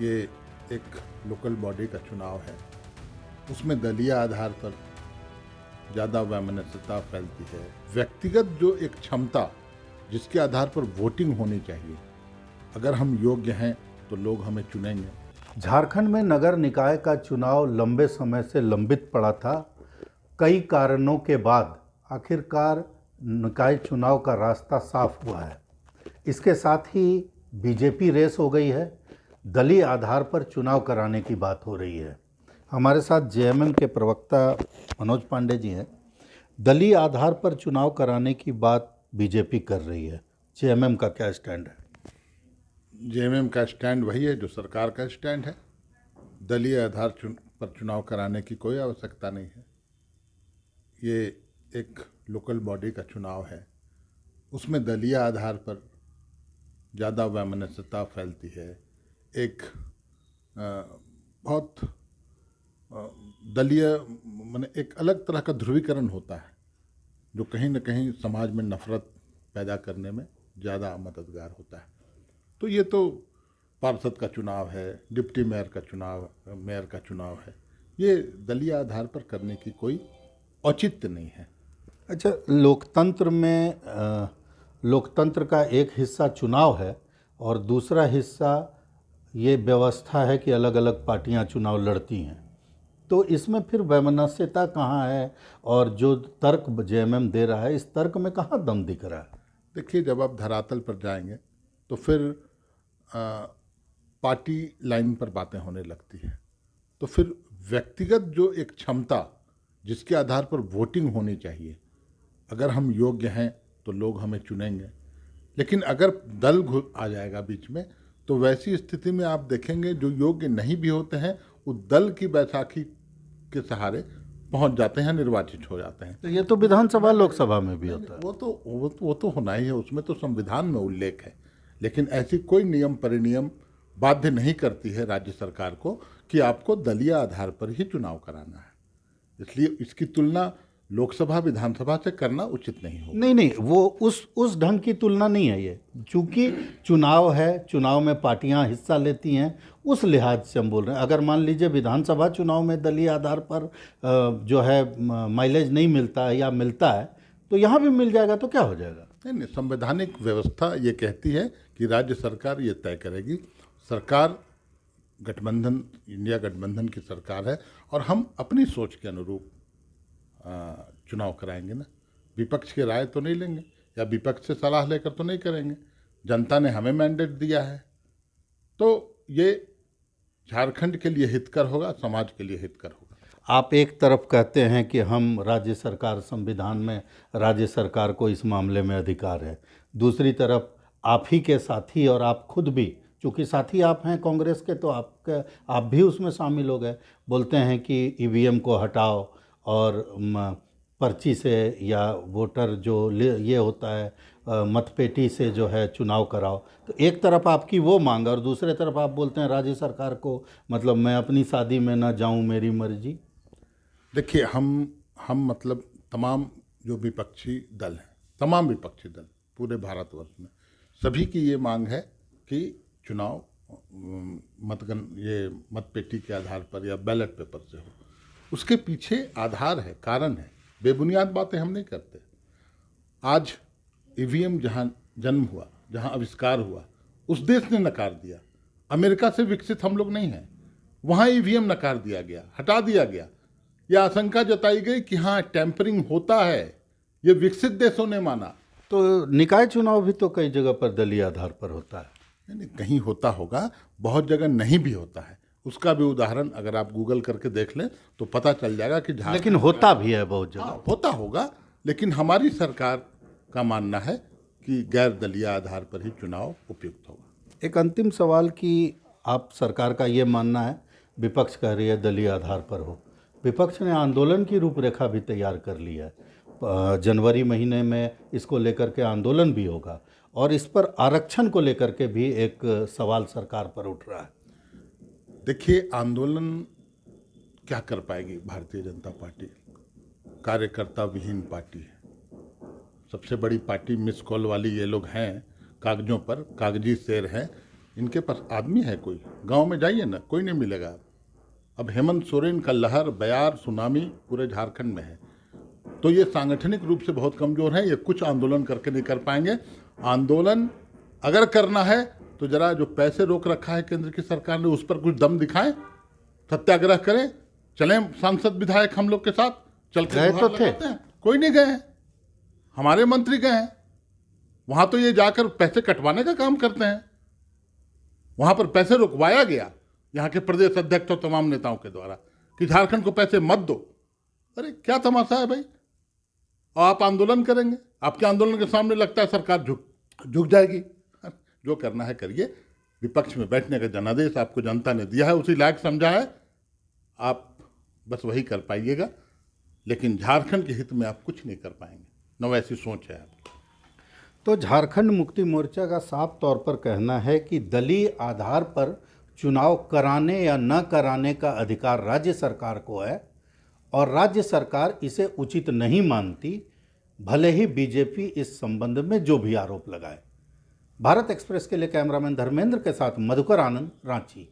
ये एक local body का चुनाव है, उसमें दलीय आधार पर ज़्यादा वैमनस्यता फैलती है। व्यक्तिगत जो एक क्षमता जिसके आधार पर वोटिंग होनी चाहिए, अगर हम योग्य हैं तो लोग हमें चुनेंगे। झारखंड में नगर निकाय का चुनाव लंबे समय से लंबित पड़ा था। कई कारणों के बाद आखिरकार निकाय चुनाव का रास्ता साफ हुआ है। इसके साथ ही बीजेपी रेस हो गई है। दलीय आधार पर चुनाव कराने की बात हो रही है। हमारे साथ जेएमएम के प्रवक्ता मनोज पांडे जी हैं। दलीय आधार पर चुनाव कराने की बात बीजेपी कर रही है, जेएमएम का क्या स्टैंड है? जेएमएम का स्टैंड वही है जो सरकार का स्टैंड है। दलीय आधार पर चुनाव कराने की कोई आवश्यकता नहीं है। ये एक लोकल बॉडी का चुनाव है, उसमें दलीय आधार पर ज़्यादा वैमनस्यता फैलती है। एक बहुत दलीय माने एक अलग तरह का ध्रुवीकरण होता है जो कहीं न कहीं समाज में नफरत पैदा करने में ज़्यादा मददगार होता है। तो ये तो पार्षद का चुनाव है, डिप्टी मेयर का चुनाव, मेयर का चुनाव है, ये दलीय आधार पर करने की कोई औचित्य नहीं है। अच्छा, लोकतंत्र में लोकतंत्र का एक हिस्सा चुनाव है और दूसरा हिस्सा ये व्यवस्था है कि अलग अलग पार्टियां चुनाव लड़ती हैं। तो इसमें फिर वैमनस्यता कहाँ है? और जो तर्क जेएमएम दे रहा है, इस तर्क में कहाँ दम दिख रहा है? देखिए, जब आप धरातल पर जाएंगे तो फिर पार्टी लाइन पर बातें होने लगती हैं। तो फिर व्यक्तिगत जो एक क्षमता जिसके आधार पर वोटिंग होनी चाहिए, अगर हम योग्य हैं तो लोग हमें चुनेंगे। लेकिन अगर दल आ जाएगा बीच में, तो वैसी स्थिति में आप देखेंगे जो योग्य नहीं भी होते हैं वो दल की बैसाखी के सहारे पहुंच जाते हैं, निर्वाचित हो जाते हैं। तो ये तो विधानसभा लोकसभा में भी होता है। वो तो होना ही है, उसमें तो संविधान में उल्लेख है। लेकिन ऐसी कोई नियम परिनियम बाध्य नहीं करती है राज्य सरकार को कि आपको दलीय आधार पर ही चुनाव कराना है। इसलिए इसकी तुलना लोकसभा विधानसभा से करना उचित नहीं होगा। नहीं, वो उस ढंग की तुलना नहीं है ये। चूंकि चुनाव है, चुनाव में पार्टियां हिस्सा लेती हैं, उस लिहाज से हम बोल रहे हैं। अगर मान लीजिए विधानसभा चुनाव में दलीय आधार पर जो है माइलेज नहीं मिलता है या मिलता है, तो यहाँ भी मिल जाएगा तो क्या हो जाएगा? नहीं, संवैधानिक व्यवस्था ये कहती है कि राज्य सरकार ये तय करेगी। सरकार गठबंधन, इंडिया गठबंधन की सरकार है और हम अपनी सोच के अनुरूप चुनाव कराएंगे ना। विपक्ष की राय तो नहीं लेंगे या विपक्ष से सलाह लेकर तो नहीं करेंगे। जनता ने हमें मैंडेट दिया है, तो ये झारखंड के लिए हितकर होगा, समाज के लिए हितकर होगा। आप एक तरफ कहते हैं कि हम राज्य सरकार, संविधान में राज्य सरकार को इस मामले में अधिकार है, दूसरी तरफ आप ही के साथी और आप खुद भी, चूँकि साथी आप हैं कांग्रेस के, तो आप भी उसमें शामिल हो गए, बोलते हैं कि ईवीएम को हटाओ और पर्ची से या वोटर जो ये होता है मतपेटी से जो है चुनाव कराओ। तो एक तरफ आपकी वो मांग और दूसरे तरफ आप बोलते हैं राज्य सरकार को, मतलब मैं अपनी शादी में ना जाऊं, मेरी मर्जी। देखिए, हम मतलब तमाम जो विपक्षी दल हैं, तमाम विपक्षी दल पूरे भारतवर्ष में, सभी की ये मांग है कि चुनाव ये मतपेटी के आधार पर या बैलेट पेपर से हो। उसके पीछे आधार है, कारण है, बेबुनियाद बातें हम नहीं करते। आज ईवीएम जहाँ जन्म हुआ, जहाँ आविष्कार हुआ, उस देश ने नकार दिया। अमेरिका से विकसित हम लोग नहीं हैं, वहाँ ईवीएम नकार दिया गया, हटा दिया गया। यह आशंका जताई गई कि हाँ टैंपरिंग होता है, ये विकसित देशों ने माना। तो निकाय चुनाव भी तो कई जगह पर दलीय आधार पर होता है। नहीं, कहीं होता होगा, बहुत जगह नहीं भी होता है। उसका भी उदाहरण अगर आप गूगल करके देख लें तो पता चल जाएगा कि लेकिन होता भी है बहुत जगह। हाँ, होता होगा, लेकिन हमारी सरकार का मानना है कि गैर दलीय आधार पर ही चुनाव उपयुक्त होगा। एक अंतिम सवाल कि आप सरकार का ये मानना है, विपक्ष कह रही है दलीय आधार पर हो, विपक्ष ने आंदोलन की रूपरेखा भी तैयार कर ली है। जनवरी महीने में इसको लेकर के आंदोलन भी होगा और इस पर आरक्षण को लेकर के भी एक सवाल सरकार पर उठ रहा है। देखिए, आंदोलन क्या कर पाएगी भारतीय जनता पार्टी? कार्यकर्ता विहीन पार्टी है। सबसे बड़ी पार्टी मिस कॉल वाली ये लोग हैं, कागजों पर कागजी शेर हैं, इनके पास आदमी है कोई? गांव में जाइए ना, कोई नहीं मिलेगा। अब हेमंत सोरेन का लहर, बयार, सुनामी पूरे झारखंड में है। तो ये सांगठनिक रूप से बहुत कमज़ोर है, ये कुछ आंदोलन करके नहीं कर पाएंगे। आंदोलन अगर करना है तो जरा जो पैसे रोक रखा है केंद्र की सरकार ने, उस पर कुछ दम दिखाएं, सत्याग्रह करें, चलें सांसद विधायक हम लोग के साथ, चल के गए तो गुहार थे। लगाते हैं। कोई नहीं गए हैं, हमारे मंत्री गए हैं। वहाँ तो ये जाकर पैसे कटवाने का काम करते हैं। वहाँ पर पैसे रुकवाया गया यहाँ के प्रदेश अध्यक्ष और तमाम नेताओं के द्वारा कि झारखंड को पैसे मत दो। अरे क्या तमाशा है भाई? और आप आंदोलन करेंगे, आपके आंदोलन के सामने लगता है सरकार झुक जाएगी। जो करना है करिए, विपक्ष में बैठने का जनादेश आपको जनता ने दिया है, उसी लायक समझा है, आप बस वही कर पाइएगा। लेकिन झारखंड के हित में आप कुछ नहीं कर पाएंगे, न वैसी सोच है आपकी। तो झारखंड मुक्ति मोर्चा का साफ तौर पर कहना है कि दलीय आधार पर चुनाव कराने या न कराने का अधिकार राज्य सरकार को है और राज्य सरकार इसे उचित नहीं मानती, भले ही बीजेपी इस संबंध में जो भी आरोप लगाए। भारत एक्सप्रेस के लिए कैमरामैन धर्मेंद्र के साथ मधुकर आनंद, रांची।